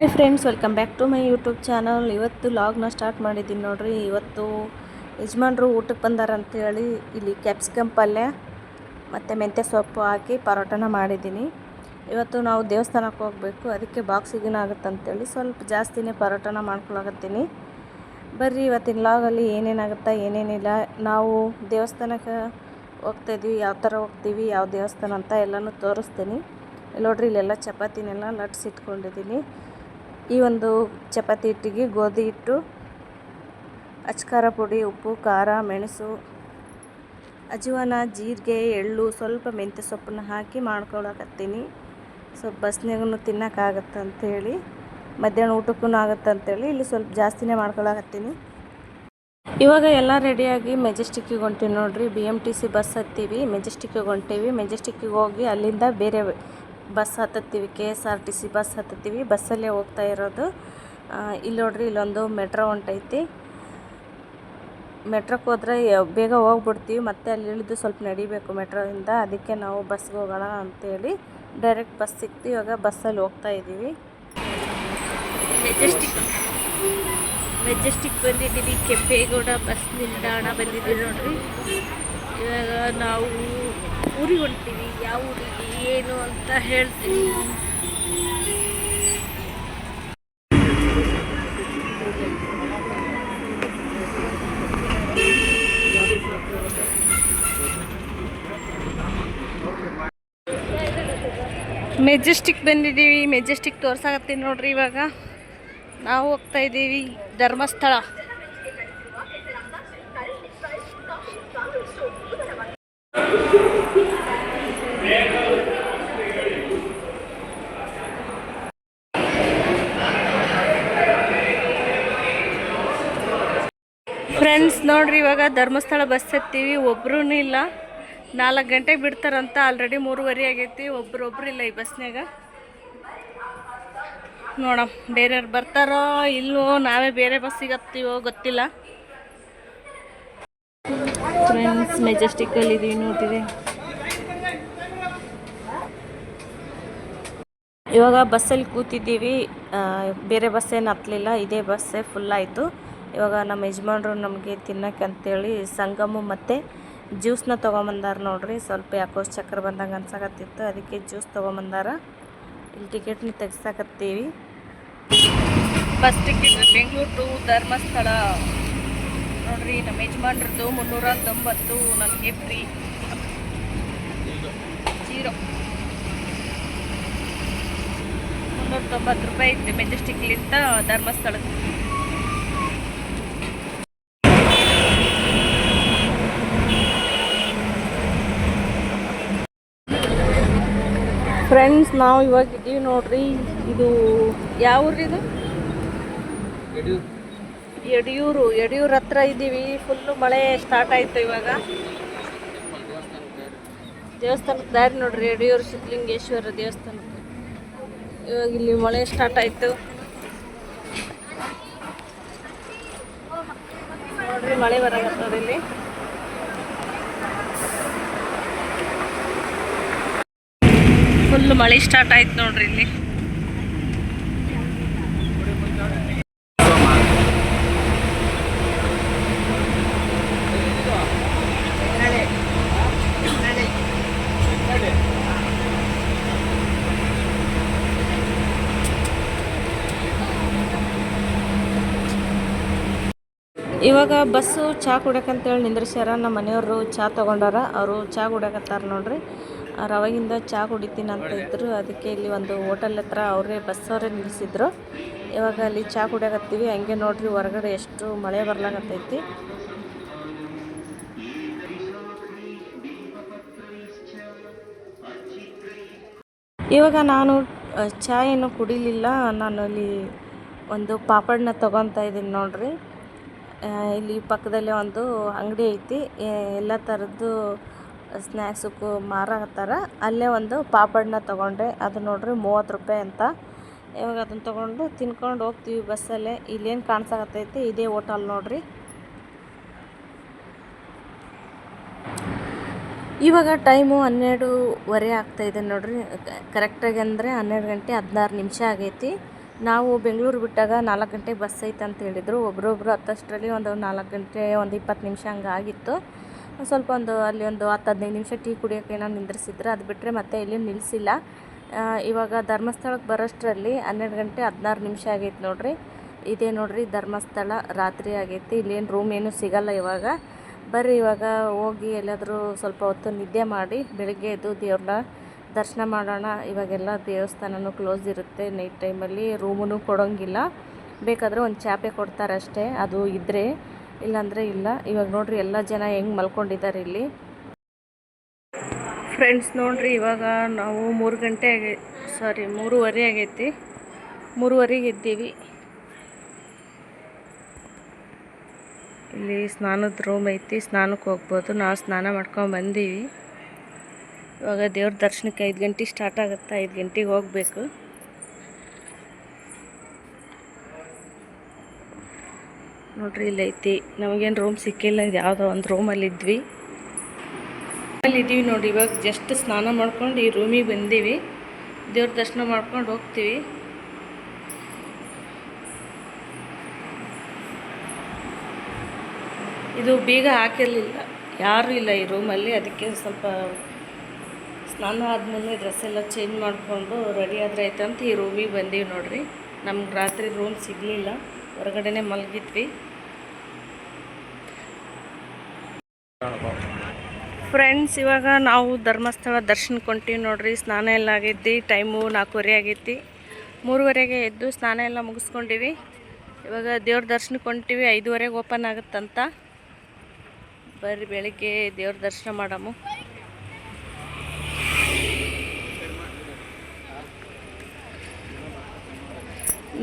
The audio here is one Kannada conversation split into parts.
High friends, welcome back to my YouTube channel. ಇವತ್ತು ಲಾಗ್ನ ಸ್ಟಾರ್ಟ್ ಮಾಡಿದ್ದೀನಿ ನೋಡ್ರಿ. ಇವತ್ತು ಯಜಮಾನ್ರು ಊಟಕ್ಕೆ ಬಂದಾರ ಅಂತೇಳಿ ಇಲ್ಲಿ ಕ್ಯಾಪ್ಸಿಕಮ್ ಪಲ್ಯ ಮತ್ತು ಮೆಂತ್ಯ ಸೊಪ್ಪು ಹಾಕಿ ಪರೋಟನ ಮಾಡಿದ್ದೀನಿ. ಇವತ್ತು ನಾವು ದೇವಸ್ಥಾನಕ್ಕೆ ಹೋಗಬೇಕು, ಅದಕ್ಕೆ ಬಾಕ್ಸಿಗೆ ಆಗುತ್ತಂತೇಳಿ ಸ್ವಲ್ಪ ಜಾಸ್ತಿನೇ ಪರೋಟನ ಮಾಡ್ಕೊಳಕತ್ತೀನಿ. ಬರ್ರಿ ಇವತ್ತಿನ ಲಾಗಲ್ಲಿ ಏನೇನಾಗುತ್ತಾ ಏನೇನಿಲ್ಲ, ನಾವು ದೇವಸ್ಥಾನಕ್ಕೆ ಹೋಗ್ತಾಯಿದ್ವಿ, ಯಾವ ಥರ ಹೋಗ್ತೀವಿ, ಯಾವ ದೇವಸ್ಥಾನ ಅಂತ ಎಲ್ಲನೂ ತೋರಿಸ್ತೀನಿ. ನೋಡ್ರಿ, ಇಲ್ಲೆಲ್ಲ ಚಪಾತಿನೆಲ್ಲ ಲಟ್ಸಿಟ್ಕೊಂಡಿದ್ದೀನಿ. ಈ ಒಂದು ಚಪಾತಿ ಹಿಟ್ಟಿಗೆ ಗೋಧಿ ಹಿಟ್ಟು, ಅಚ್ಕಾರ ಪುಡಿ, ಉಪ್ಪು, ಖಾರ, ಮೆಣಸು, ಅಜವಾನ, ಜೀರಿಗೆ, ಎಳ್ಳು, ಸ್ವಲ್ಪ ಮೆಂತ್ಯ ಸೊಪ್ಪನ್ನ ಹಾಕಿ ಮಾಡ್ಕೊಳಕತ್ತೀನಿ. ಸ್ವಲ್ಪ ಬಸ್ನಾಗೂ ತಿನ್ನೋಕ್ಕಾಗತ್ತಂತೇಳಿ, ಮಧ್ಯಾಹ್ನ ಊಟಕ್ಕೂ ಆಗುತ್ತಂತೇಳಿ ಇಲ್ಲಿ ಸ್ವಲ್ಪ ಜಾಸ್ತಿನೇ ಮಾಡ್ಕೊಳಕತ್ತೀನಿ. ಇವಾಗ ಎಲ್ಲ ರೆಡಿಯಾಗಿ ಮೆಜೆಸ್ಟಿಕ್ಕಿಗೆ ಹೊಂಟೀವಿ ನೋಡ್ರಿ. BMTC ಬಸ್ ಹತ್ತೀವಿ, ಮೆಜೆಸ್ಟಿಕ್ಕಿಗೆ ಹೊಂಟೀವಿ. ಮೆಜೆಸ್ಟಿಕ್ಕಿಗೆ ಹೋಗಿ ಅಲ್ಲಿಂದ ಬೇರೆ ಬಸ್ ಹತ್ತತ್ತೀವಿ, KSRTC ಬಸ್ ಹತ್ತತ್ತೀವಿ. ಬಸ್ಸಲ್ಲೇ ಹೋಗ್ತಾ ಇರೋದು. ಇಲ್ಲಿ ನೋಡ್ರಿ, ಇಲ್ಲೊಂದು ಮೆಟ್ರೋ ಹೊಂಟೈತಿ. ಮೆಟ್ರೋಕ್ಕೆ ಹೋದ್ರೆ ಬೇಗ ಹೋಗ್ಬಿಡ್ತೀವಿ, ಮತ್ತು ಅಲ್ಲಿ ಇಳಿದು ಸ್ವಲ್ಪ ನಡಿಬೇಕು ಮೆಟ್ರೋದಿಂದ. ಅದಕ್ಕೆ ನಾವು ಬಸ್ಗೆ ಹೋಗೋಣ ಅಂತೇಳಿ ಡೈರೆಕ್ಟ್ ಬಸ್ ಸಿಕ್ತು. ಇವಾಗ ಬಸ್ಸಲ್ಲಿ ಹೋಗ್ತಾ ಇದ್ದೀವಿ. ಮೆಜೆಸ್ಟಿಕ್ ಬಂದಿದ್ದೀವಿ. ಕೆಂಪೇಗೌಡ ಬಸ್ ನಿಲ್ದಾಣ ಬಂದಿದ್ದೀವಿ ನೋಡ್ರಿ. ಇವಾಗ ನಾವು ಊರಿಗೆ ಹೊಂಟೀವಿ. ಯಾವ ಊರಿಗೆ ಏನು ಅಂತ ಹೇಳ್ತೀವಿ. ಮೆಜೆಸ್ಟಿಕ್ ಬಂದಿದ್ದೀವಿ. ಮೆಜೆಸ್ಟಿಕ್ ತೋರ್ಸಾಕತ್ತೀನಿ ನೋಡ್ರಿ. ಇವಾಗ ನಾವು ಹೋಗ್ತಾ ಇದ್ದೀವಿ ಧರ್ಮಸ್ಥಳ. ಫ್ರೆಂಡ್ಸ್ ನೋಡ್ರಿ, ಇವಾಗ ಧರ್ಮಸ್ಥಳ ಬಸ್ ಹತ್ತೀವಿ. ಒಬ್ರೂ ಇಲ್ಲ. 4 ಗಂಟೆಗೆ ಬಿಡ್ತಾರಂತ. ಆಲ್ರೆಡಿ 3:30 ಆಗೈತಿ. ಒಬ್ರು ಇಲ್ಲ ಈ ಬಸ್ನಾಗ. ನೋಡಮ್ ಬೇರೆಯವ್ರು ಬರ್ತಾರೋ ಇಲ್ವೋ, ನಾವೇ ಬೇರೆ ಬಸ್ಸಿಗೆ ಹತ್ತೀವೋ ಗೊತ್ತಿಲ್ಲ. ಫ್ರೆಂಡ್ಸ್, ಮೆಜೆಸ್ಟಿಕ್ಕಲ್ಲಿ ಇದೀವಿ ನೋಡ್ರಿ. ಇವಾಗ ಬಸ್ಸಲ್ಲಿ ಕೂತಿದ್ದೀವಿ. ಬೇರೆ ಬಸ್ ಏನು ಹತ್ತಲಿಲ್ಲ, ಇದೇ ಬಸ್ಸೇ ಫುಲ್ ಆಯಿತು. ಇವಾಗ ನಮ್ಮ ಯಜಮಾನ್ರು ನಮಗೆ ತಿನ್ನಕ್ಕೆ ಅಂತೇಳಿ ಸಂಗಮು ಮತ್ತು ಜ್ಯೂಸನ್ನ ತೊಗೊಂಬಂದಾರ ನೋಡ್ರಿ. ಸ್ವಲ್ಪ ಯಾಕೋ ಚಕ್ರ ಬಂದಂಗೆ ಅನ್ಸಕತ್ತಿತ್ತು, ಅದಕ್ಕೆ ಜ್ಯೂಸ್ ತೊಗೊಂಬಂದಾರ. ಇಲ್ಲಿ ಟಿಕೆಟ್ನ ತೆಗ್ಸಾಕತ್ತೀವಿ. Bus ticket Bengaluru to Dharmasthala ನೋಡ್ರಿ. ನಮ್ಮ ಯಜಮಾನ್ರದ್ದು 390, ನನಗೆ ಫ್ರೀ 0. 390 ರೂಪಾಯಿ ಐತೆ ಮೆಜೆಸ್ಟಿಕ್ಲಿಂದ ಧರ್ಮಸ್ಥಳಕ್ಕೆ. ಫ್ರೆಂಡ್ಸ್, ನಾವು ಇವಾಗ ಇದ್ದೀವಿ ನೋಡ್ರಿ. ಇದು ಯಾವ ಊರು? ಇದು ಯಡಿಯೂರು ಹತ್ರ ಇದ್ದೀವಿ. ಫುಲ್ಲು ಮಳೆ ಸ್ಟಾರ್ಟ್ ಆಯಿತು. ಇವಾಗ ದೇವಸ್ಥಾನಕ್ಕೆ ದಾರಿ ನೋಡ್ರಿ, ಯಡಿಯೂರು ಸಿದ್ಧಲಿಂಗೇಶ್ವರ ದೇವಸ್ಥಾನಕ್ಕೆ. ಇವಾಗ ಇಲ್ಲಿ ಮಳೆ ಸ್ಟಾರ್ಟ್ ಆಯಿತು ನೋಡ್ರಿ. ಮಳೆ ಬರಾಕತ್ತದ ಇಲ್ಲಿ. ಫುಲ್ ಮಳೆ ಸ್ಟಾರ್ಟ್ ಆಯ್ತು ನೋಡ್ರಿ ಇಲ್ಲಿ. ಇವಾಗ ಬಸ್ಸು ಚಹಾ ಕುಡಿಯಕ್ಕಂತೇಳಿ ನಿಂದ್ರಿಸ್ಯಾರ. ನಮ್ಮ ಮನೆಯವರು ಚಹಾ ತೊಗೊಂಡಾರ. ಅವರು ಚಹಾ ಕುಡಿಯಕತ್ತಾರ ನೋಡ್ರಿ. ಅವಾಗಿಂದ ಚಹಾ ಕುಡಿತೀನಿ ಅಂತ ಇದ್ರು. ಅದಕ್ಕೆ ಇಲ್ಲಿ ಒಂದು ಹೋಟೆಲ್ ಹತ್ರ ಬಸ್ಸವರೇ ನಿಲ್ಲಿಸಿದ್ರು. ಇವಾಗ ಅಲ್ಲಿ ಚಹಾ ಕುಡಿಯಕತ್ತೀವಿ. ಹಂಗೆ ನೋಡ್ರಿ, ಹೊರಗಡೆ ಎಷ್ಟು ಮಳೆ ಬರ್ಲಾಕತ್ತೈತಿ. ಇವಾಗ ನಾನು ಚಹಾ ಏನು ಕುಡಿಲಿಲ್ಲ. ನಾನು ಅಲ್ಲಿ ಒಂದು ಪಾಪಡ್ನ ತೊಗೊತಾ ಇದ್ದೀನಿ ನೋಡ್ರಿ. ಇಲ್ಲಿ ಪಕ್ಕದಲ್ಲೇ ಒಂದು ಅಂಗಡಿ ಐತಿ, ಎಲ್ಲ ಥರದ್ದು ಸ್ನ್ಯಾಕ್ಸು ಮಾರಾಕತ್ತಾರ. ಅಲ್ಲೇ ಒಂದು ಪಾಪಡ್ನ ತೊಗೊಂಡೆ. ಅದು ನೋಡ್ರಿ 30 ರೂಪಾಯಿ ಅಂತ. ಇವಾಗ ಅದನ್ನು ತೊಗೊಂಡು ತಿನ್ಕೊಂಡು ಹೋಗ್ತೀವಿ ಬಸ್ಸಲ್ಲೇ. ಇಲ್ಲೇನು ಕಾಣಿಸಕತ್ತೈತಿ ಇದೇ ಹೋಟೆಲ್ ನೋಡ್ರಿ. ಇವಾಗ ಟೈಮು 12:15 ಆಗ್ತಾಯಿದೆ ನೋಡ್ರಿ. ಕರೆಕ್ಟಾಗಿ ಅಂದರೆ 12 ಗಂಟೆ 16 ನಿಮಿಷ ಆಗೈತಿ. ನಾವು ಬೆಂಗಳೂರು ಬಿಟ್ಟಾಗ 4 ಗಂಟೆಗೆ ಬಸ್ ಐತೆ ಅಂತ ಹೇಳಿದರು. ಒಬ್ಬರೊಬ್ರು ಹತ್ತಷ್ಟರಲ್ಲಿ ಒಂದು 4 ಗಂಟೆ ಒಂದು 20 ನಿಮಿಷ ಹಂಗೆ ಆಗಿತ್ತು. ಸ್ವಲ್ಪ ಅಲ್ಲಿ ಒಂದು 10-15 ನಿಮಿಷ ಟೀ ಕುಡಿಯೋಕೆ ಏನೋ ನಿಂದ್ರಿಸಿದ್ರು. ಅದು ಬಿಟ್ಟರೆ ಮತ್ತೆ ಎಲ್ಲಿ ನಿಲ್ಲಿಸಿಲ್ಲ. ಇವಾಗ ಧರ್ಮಸ್ಥಳಕ್ಕೆ ಬರೋಷ್ಟರಲ್ಲಿ 12 ಗಂಟೆ 16 ನಿಮಿಷ ಆಗೈತೆ ನೋಡ್ರಿ. ಇದೇ ನೋಡ್ರಿ ಧರ್ಮಸ್ಥಳ. ರಾತ್ರಿ ಆಗೈತಿ. ಇಲ್ಲೇನು ರೂಮ್ ಏನೂ ಸಿಗಲ್ಲ ಇವಾಗ. ಬರ್ರಿ ಇವಾಗ ಹೋಗಿ ಎಲ್ಲಾದರೂ ಸ್ವಲ್ಪ ಹೊತ್ತು ನಿದ್ದೆ ಮಾಡಿ ಬೆಳಗ್ಗೆ ಎದ್ದು ದೇವ್ರನ್ನ ದರ್ಶನ ಮಾಡೋಣ. ಇವಾಗೆಲ್ಲ ದೇವಸ್ಥಾನನೂ ಕ್ಲೋಸ್ ಇರುತ್ತೆ ನೈಟ್ ಟೈಮಲ್ಲಿ. ರೂಮೂ ಕೊಡೋಂಗಿಲ್ಲ. ಬೇಕಾದರೆ ಒಂದು ಚಾಪೆ ಕೊಡ್ತಾರೆ ಅಷ್ಟೇ, ಅದು ಇದ್ದರೆ, ಇಲ್ಲಾಂದರೆ ಇಲ್ಲ. ಇವಾಗ ನೋಡ್ರಿ ಎಲ್ಲ ಜನ ಹೆಂಗೆ ಮಲ್ಕೊಂಡಿದ್ದಾರೆ ಇಲ್ಲಿ. ಫ್ರೆಂಡ್ಸ್ ನೋಡ್ರಿ, ಇವಾಗ ನಾವು 3:30 ಆಗೈತಿ. 3:30ಗೆ ಎದ್ದೀವಿ. ಇಲ್ಲಿ ಸ್ನಾನದ ರೂಮ್ ಐತಿ, ಸ್ನಾನಕ್ಕೆ ಹೋಗ್ಬೋದು. ನಾವು ಸ್ನಾನ ಮಾಡ್ಕೊಂಡು ಬಂದೀವಿ. ಇವಾಗ ದೇವ್ರ ದರ್ಶನಕ್ಕೆ 5 ಗಂಟೆಗೆ ಸ್ಟಾರ್ಟ್ ಆಗುತ್ತೆ. 5 ಗಂಟೆಗೆ ಹೋಗಬೇಕು. ನೋಡ್ರಿ ಇಲ್ಲಿ ಐತಿ. ನಮಗೇನು ರೂಮ್ ಸಿಕ್ಕಿಲ್ಲ. ಇದು ಯಾವುದೋ ಒಂದು ರೂಮಲ್ಲಿ ಇದ್ವಿ ನೋಡಿ. ಇವಾಗ ಜಸ್ಟ್ ಸ್ನಾನ ಮಾಡ್ಕೊಂಡು ಈ ರೂಮಿಗೆ ಬಂದೀವಿ. ದೇವ್ರ ದರ್ಶನ ಮಾಡ್ಕೊಂಡು ಹೋಗ್ತೀವಿ. ಇದು ಬೀಗ ಹಾಕಿರಲಿಲ್ಲ, ಯಾರೂ ಇಲ್ಲ ಈ ರೂಮಲ್ಲಿ. ಅದಕ್ಕೆ ಸ್ವಲ್ಪ ಸ್ನಾನ ಆದಮೇಲೆ ಡ್ರೆಸ್ ಎಲ್ಲ ಚೇಂಜ್ ಮಾಡಿಕೊಂಡು ರೆಡಿ ಆದರೆ ಆಯ್ತಂತ ಈ ರೂಮಿಗೆ ಬಂದೀವಿ ನೋಡ್ರಿ. ನಮ್ಗೆ ರಾತ್ರಿ ರೂಮ್ ಸಿಗಲಿಲ್ಲ, ಹೊರಗಡೆನೇ ಮಲಗಿದ್ವಿ. ಫ್ರೆಂಡ್ಸ್, ಇವಾಗ ನಾವು ಧರ್ಮಸ್ಥಳ ದರ್ಶನಕ್ಕೆ ಹೊಂಟೀವಿ ನೋಡ್ರಿ. ಸ್ನಾನ ಎಲ್ಲ ಆಗೈತಿ. ಟೈಮು 4:30 ಆಗೈತಿ. 3:30ಗೆ ಎದ್ದು ಸ್ನಾನ ಎಲ್ಲ ಮುಗಿಸ್ಕೊಂಡಿವಿ. ಇವಾಗ ದೇವ್ರ ದರ್ಶನಕ್ಕೆ ಹೊಂಟೀವಿ. 5:30ಗೆ ಓಪನ್ ಆಗುತ್ತಂತ. ಬರ್ರಿ ಬೆಳಿಗ್ಗೆ ದೇವ್ರ ದರ್ಶನ ಮಾಡಮು.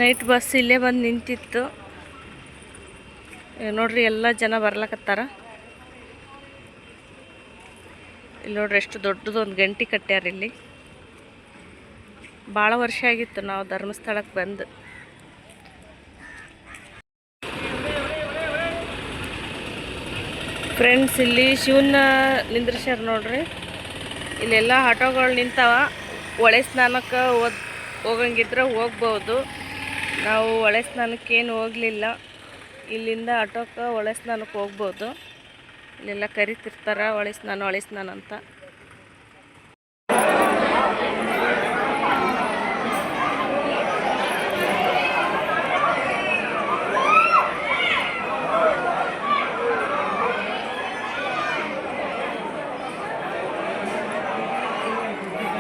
ನೈಟ್ ಬಸ್ ಇಲ್ಲೇ ಬಂದು ನಿಂತಿತ್ತು ನೋಡ್ರಿ. ಎಲ್ಲ ಜನ ಬರ್ಲಕತ್ತಾರ. ಇಲ್ಲಿ ನೋಡ್ರಿ ಎಷ್ಟು ದೊಡ್ಡದು ಒಂದು ಗಂಟೆ ಕಟ್ಟ್ಯಾರ ಇಲ್ಲಿ. ಭಾಳ ವರ್ಷ ಆಗಿತ್ತು ನಾವು ಧರ್ಮಸ್ಥಳಕ್ಕೆ ಬಂದು. ಫ್ರೆಂಡ್ಸ್, ಇಲ್ಲಿ ಶಿವನ ನಿಂದ್ರಿಸ್ಯಾರ ನೋಡ್ರಿ. ಇಲ್ಲೆಲ್ಲ ಆಟೋಗಳು ನಿಂತಾವ. ಹೊಳೆ ಸ್ನಾನಕ್ಕೆ ಹೋಗಂಗಿದ್ರೆ ಹೋಗ್ಬೋದು. ನಾವು ಹೊಳೆ ಸ್ನಾನಕ್ಕೇನು ಹೋಗಲಿಲ್ಲ. ಇಲ್ಲಿಂದ ಆಟೋಕ್ಕೆ ಹೊಳೆ ಸ್ನಾನಕ್ಕೆ ಹೋಗ್ಬೋದು. ಇಲ್ಲೆಲ್ಲ ಕರಿತಿರ್ತಾರೆ ಹೊಳೆ ಸ್ನಾನ ಅಂತ.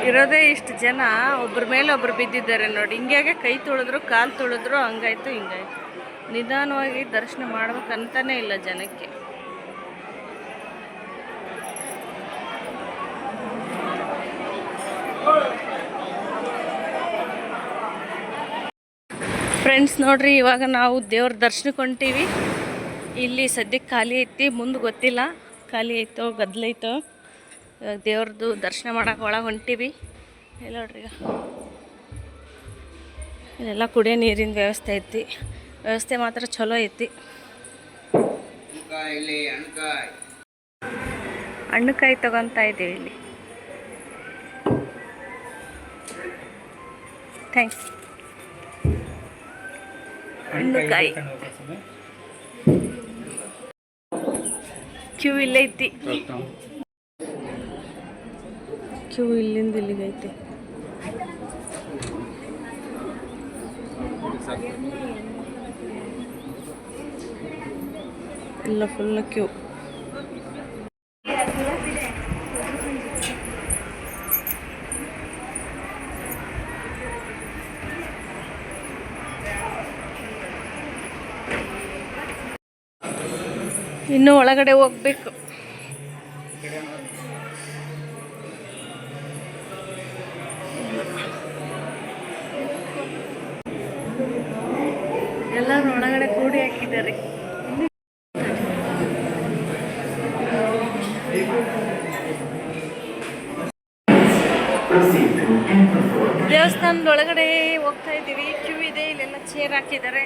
ಇರೋದೇ ಇಷ್ಟು ಜನ, ಒಬ್ಬರ ಮೇಲೆ ಒಬ್ಬರು ಬಿದ್ದಿದ್ದಾರೆ ನೋಡಿ. ಹಿಂಗೆ ಕೈ ತೊಳೆದ್ರು, ಕಾಲು ತೊಳೆದ್ರು, ಹಂಗಾಯ್ತು ಹಿಂಗಾಯ್ತು. ನಿಧಾನವಾಗಿ ದರ್ಶನ ಮಾಡ್ಬೇಕಂತಾನೇ ಇಲ್ಲ ಜನಕ್ಕೆ. ಫ್ರೆಂಡ್ಸ್ ನೋಡ್ರಿ, ಇವಾಗ ನಾವು ದೇವ್ರ ದರ್ಶನಕ್ಕೆ ಹೊಂಟೀವಿ. ಇಲ್ಲಿ ಸದ್ಯಕ್ಕೆ ಖಾಲಿ ಐತಿ, ಮುಂದೆ ಗೊತ್ತಿಲ್ಲ ಖಾಲಿ ಐತೋ ಗದ್ದಲೈತೋ. ದೇವ್ರದ್ದು ದರ್ಶನ ಮಾಡೋಕೆ ಒಳಗೆ ಹೊಂಟೀವಿ. ಇಲ್ಲ ನೋಡ್ರಿ, ಈಗ ಇಲ್ಲೆಲ್ಲ ಕುಡಿಯೋ ನೀರಿನ ವ್ಯವಸ್ಥೆ ಐತಿ. ವ್ಯವಸ್ಥೆ ಮಾತ್ರ ಚಲೋ ಐತಿ. ಹಣ್ಣುಕಾಯಿ ತಗೊತಾ ಇದ್ದೀವಿ ಇಲ್ಲಿ. ಥ್ಯಾಂಕ್ಸ್. ಹಣ್ಣುಕಾಯಿ ಕ್ಯೂ ಇಲ್ಲೈತಿ. ಕ್ಯೂ ಇಲ್ಲಿಂದ ಇಲ್ಲಿಗೈತಿ. ಎಲ್ಲ ಫುಲ್ ಕ್ಯೂ. ಇನ್ನು ಒಳಗಡೆ ಹೋಗ್ಬೇಕು. ಎಲ್ಲರೂ ಒಳಗಡೆ ಕೂಡಿ ಹಾಕಿದ್ದಾರೆ. ದೇವಸ್ಥಾನದ ಒಳಗಡೆ ಹೋಗ್ತಾ ಇದ್ದೀವಿ. ಕ್ಯೂ ಇದೆ, ಇಲ್ಲೆಲ್ಲ ಚೇರ್ ಹಾಕಿದ್ದಾರೆ.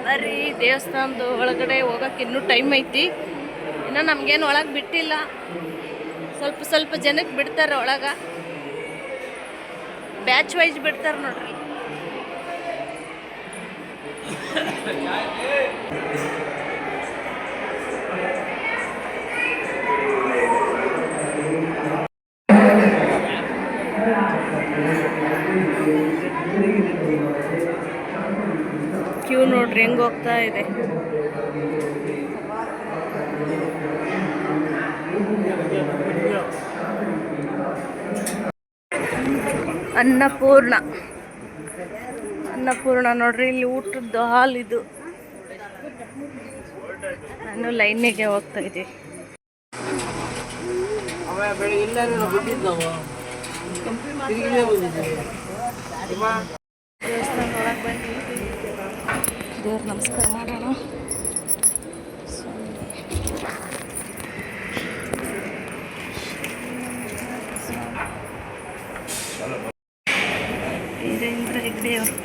ಬರ್ರಿ, ದೇವಸ್ಥಾನದ ಒಳಗಡೆ ಹೋಗಕ್ಕೆ ಇನ್ನೂ ಟೈಮ್ ಐತಿ. ಇನ್ನು ನಮಗೇನು ಒಳಗೆ ಬಿಟ್ಟಿಲ್ಲ. ಸ್ವಲ್ಪ ಜನಕ್ಕೆ ಬಿಡ್ತಾರೆ ಒಳಗೆ. ಬ್ಯಾಚ್ ವೈಸ್ ಬಿಡ್ತಾರೆ ನೋಡ್ರಿ. ಕ್ಯೂ ನೋಡ್ರಿ ಹೆಂಗೆ ಹೋಗ್ತಾ ಇದೆ. ಅನ್ನಪೂರ್ಣ ನೋಡ್ರಿ, ಇಲ್ಲಿ ಊಟದ್ದು ಹಾಲ್ ಇದು. ನಾನು ಲೈನಿಗೆ ಹೋಗ್ತಾ ಇದ್ದೀವಿ. ದೇವಸ್ಥಾನ ಒಳಗೆ ಬನ್ನಿ, ದೇವ್ರ ನಮಸ್ಕಾರ ಮಾಡೋಣ. ವೀರೇಂದ್ರ ಹೆಗ್ಡೆ ಅವರು.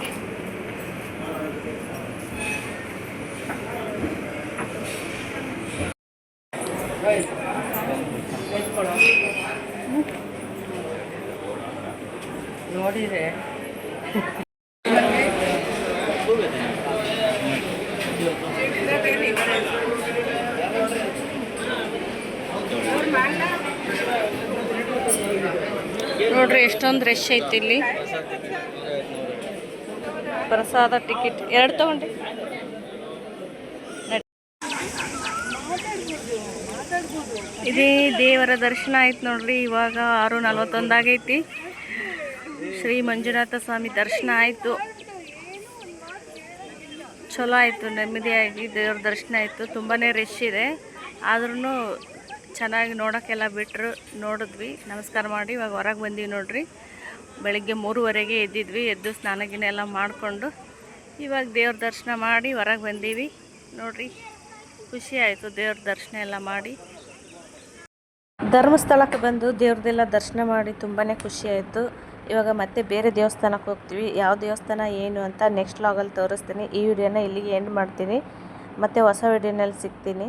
ನೋಡಿದ್ರೆ ನೋಡ್ರಿ ಎಷ್ಟೊಂದು ರಶ್ ಐತಿ ಇಲ್ಲಿ. ಪ್ರಸಾದ ಟಿಕೆಟ್ 2 ತಗೊಂಡ್ರಿ. ಇದೇ ದೇವರ ದರ್ಶನ ಆಯ್ತು ನೋಡ್ರಿ. ಇವಾಗ 6:41 ಆಗೈತಿ. ಶ್ರೀ ಮಂಜುನಾಥ ಸ್ವಾಮಿ ದರ್ಶನ ಆಯಿತು. ಚಲೋ ಆಯಿತು, ನೆಮ್ಮದಿಯಾಗಿ ದೇವ್ರ ದರ್ಶನ ಆಯಿತು. ತುಂಬಾ ರಶ್ ಇದೆ, ಆದ್ರೂ ಚೆನ್ನಾಗಿ ನೋಡೋಕ್ಕೆಲ್ಲ ಬಿಟ್ಟರು. ನೋಡಿದ್ವಿ, ನಮಸ್ಕಾರ ಮಾಡಿ ಇವಾಗ ಹೊರಗೆ ಬಂದೀವಿ ನೋಡ್ರಿ. ಬೆಳಗ್ಗೆ 3:30ಗೆ ಎದ್ದಿದ್ವಿ. ಎದ್ದು ಸ್ನಾನ ಗಿನ ಎಲ್ಲ ಮಾಡಿಕೊಂಡು ಇವಾಗ ದೇವ್ರ ದರ್ಶನ ಮಾಡಿ ಹೊರಗೆ ಬಂದೀವಿ ನೋಡ್ರಿ. ಖುಷಿ ಆಯಿತು ದೇವ್ರ ದರ್ಶನ ಎಲ್ಲ ಮಾಡಿ. ಧರ್ಮಸ್ಥಳಕ್ಕೆ ಬಂದು ದೇವ್ರದ್ದೆಲ್ಲ ದರ್ಶನ ಮಾಡಿ ತುಂಬಾ ಖುಷಿ ಆಯಿತು. ಇವಾಗ ಮತ್ತೆ ಬೇರೆ ದೇವಸ್ಥಾನಕ್ಕೆ ಹೋಗ್ತೀವಿ. ಯಾವ ದೇವಸ್ಥಾನ ಏನು ಅಂತ ನೆಕ್ಸ್ಟ್ ವ್ಲಾಗಲ್ಲಿ ತೋರಿಸ್ತೀನಿ. ಈ ವಿಡಿಯೋನ ಇಲ್ಲಿಗೆ ಎಂಡ್ ಮಾಡ್ತೀನಿ. ಮತ್ತೆ ಹೊಸ ವಿಡಿಯೋನಲ್ಲಿ ಸಿಗ್ತೀನಿ.